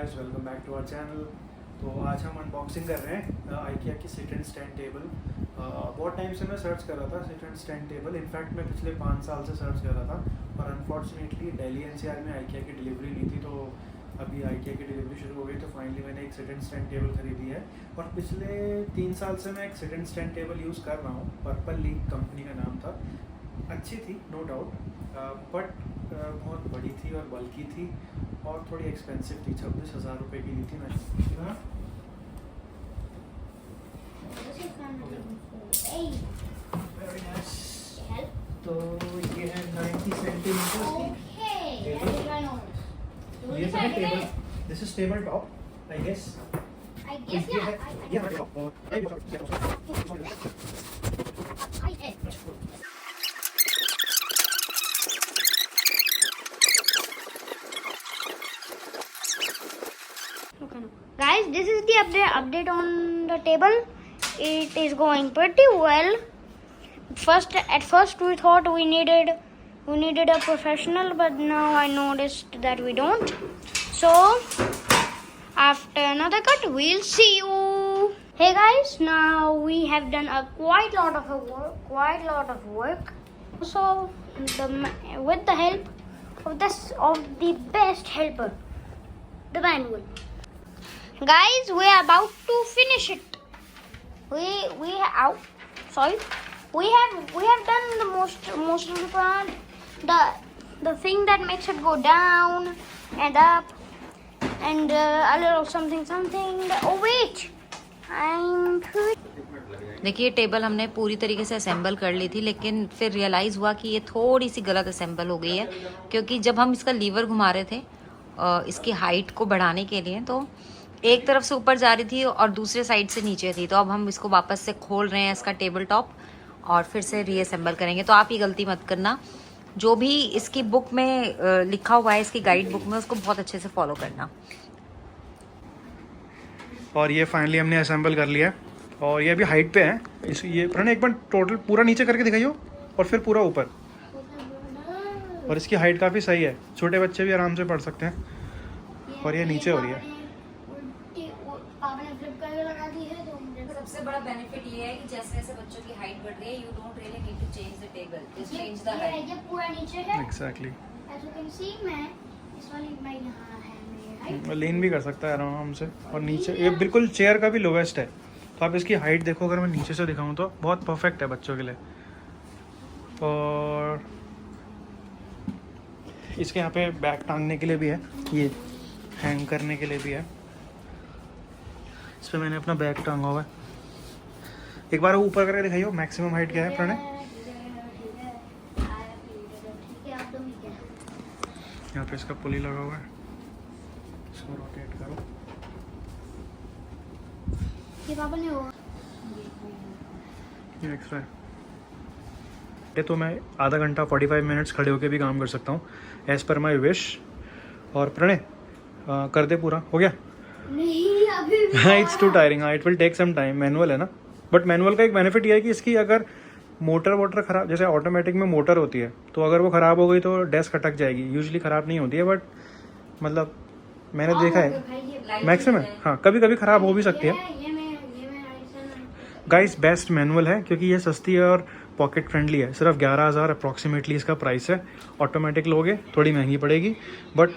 Guys, welcome back to our channel. तो आज हम अनबॉक्सिंग कर रहे हैं आइकिया की सिट एंड स्टैंड टेबल। बहुत टाइम से मैं सर्च कर रहा था sit and stand table. In fact मैं पिछले 5 साल से सर्च कर रहा था, और अनफॉर्चुनेटली दिल्ली एनसीआर में आइकिया की डिलीवरी नहीं थी। तो अभी आइकिया की डिलीवरी शुरू हो गई, तो फाइनली मैंने एक सिट एंड स्टैंड टेबल खरीदी है। और पिछले 3 साल से मैं एक seat and stand table use कर रहा हूँ। पर्पल लीग कंपनी का नाम था। अच्छी थी, नो डाउट, बट बहुत बड़ी थी और बल्कि थी और थोड़ी एक्सपेंसिव थी। 26,000 रुपये की ली थी मैंने। Very nice. तो ये है 90 सेंटीमीटर की टेबल। ये है table, this is table top I guess. Guys, this is the update on the table. It is going pretty well. At first we thought we needed a professional, but now I noticed that we don't. So after another cut, we'll see you. Hey guys, now we have done quite lot of work. So with the help of the best helper, the manual. Guys, we are about to finish it. We have done the most of the part. The thing that makes it go down and up and a little something. Oh wait, देखिए table हमने पूरी तरीके से assemble कर ली थी, लेकिन फिर realise हुआ कि ये थोड़ी सी गलत असेंबल हो गई है, क्योंकि जब हम इसका लीवर घुमा रहे थे इसकी हाइट को बढ़ाने के लिए, तो एक तरफ से ऊपर जा रही थी और दूसरे साइड से नीचे थी। तो अब हम इसको वापस से खोल रहे हैं इसका टेबल टॉप और फिर से रीअसेंबल करेंगे। तो आप ये गलती मत करना, जो भी इसकी बुक में लिखा हुआ है, इसकी गाइड बुक में, उसको बहुत अच्छे से फॉलो करना। और ये फाइनली हमने असेंबल कर लिया है और ये अभी हाइट पे है। ये प्रणय एक बार टोटल पूरा नीचे करके दिखाइयो और फिर पूरा ऊपर। और इसकी हाइट काफ़ी सही है, छोटे बच्चे भी आराम से पढ़ सकते हैं। और ये नीचे हो रही है। सबसे बड़ा बेनिफिट ये है कि जैसे जैसे बच्चों की हाइट बढ़ रही है, you don't really need to change the table, just change the height. ये पूरा नीचे है। Exactly. As you can see, मैं इस वाली में यहाँ है मेरी height। लीन भी कर सकता है आराम से। और नीचे ये बिल्कुल चेयर का भी लोवेस्ट है। तो आप इसकी हाइट देखो, अगर मैं नीचे से दिखाऊं तो बहुत परफेक्ट है बच्चों के लिए। और इसके यहाँ पे बैग टांगने के लिए भी है, ये हैंग करने के लिए भी है। इस पर मैंने अपना बैग टांगा हुआ है। एक बार वो ऊपर करके दिखाइयो, मैक्सिमम हाइट क्या है प्रणय? यहाँ पे इसका पुली लगा हुआ है, इसको रोटेट करो। ये पापा ने वो ये एक्स्ट्रा है। ये तो मैं आधा घंटा 45 मिनट्स खड़े होके भी काम कर सकता हूँ, एज पर माई विश। और प्रणय कर दे, पूरा हो गया? नहीं अभी इट्स टू टायरिंग। हाँ, it will take some time. Manual है ना, बट मैनुअल का एक बेनिफिट ये है कि इसकी अगर मोटर खराब, जैसे ऑटोमेटिक में मोटर होती है, तो अगर वो ख़राब हो गई तो डेस्क अटक जाएगी। यूजुअली ख़राब नहीं होती है, बट मतलब मैंने देखा है मैक्सिमम। हाँ, कभी कभी ख़राब हो भी सकती है। गाइस, बेस्ट मैनुअल है क्योंकि ये सस्ती है और पॉकेट फ्रेंडली है। सिर्फ 11,000 अप्रॉक्सीमेटली इसका प्राइस है। ऑटोमेटिक लोगे थोड़ी महंगी पड़ेगी, बट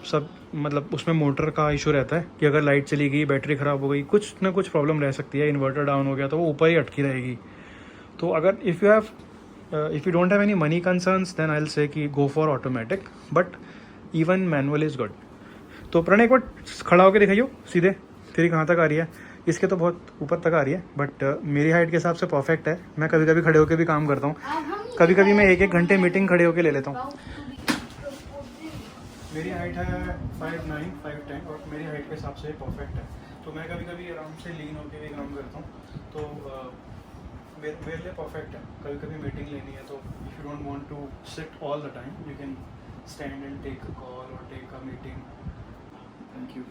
सब मतलब उसमें मोटर का इशू रहता है कि अगर लाइट चली गई, बैटरी ख़राब हो गई, कुछ ना कुछ प्रॉब्लम रह सकती है। इन्वर्टर डाउन हो गया तो वो ऊपर ही अटकी रहेगी। तो अगर if you don't have any money concerns, then I will say कि go for automatic, but even manual is good. तो प्रणय एक बार खड़ा होकर दिखाइयो सीधे, तेरी कहाँ तक आ रही है? इसके तो बहुत ऊपर तक आ रही है, बट मेरी हाइट के हिसाब से परफेक्ट है। मैं कभी कभी खड़े होकर भी काम करता हूँ, कभी कभी मैं 1-1 घंटे मीटिंग खड़े होकर ले लेता हूँ। मेरी हाइट है 5'9", 5'10", और मेरी हाइट के हिसाब से परफेक्ट है। तो मैं कभी कभी आराम से लीन होकर भी काम करता हूँ, तो मेरे लिए परफेक्ट है। कभी कभी मीटिंग लेनी है, तो if you don't want to sit all the time, you can stand and take a call और take a meeting. Thank you.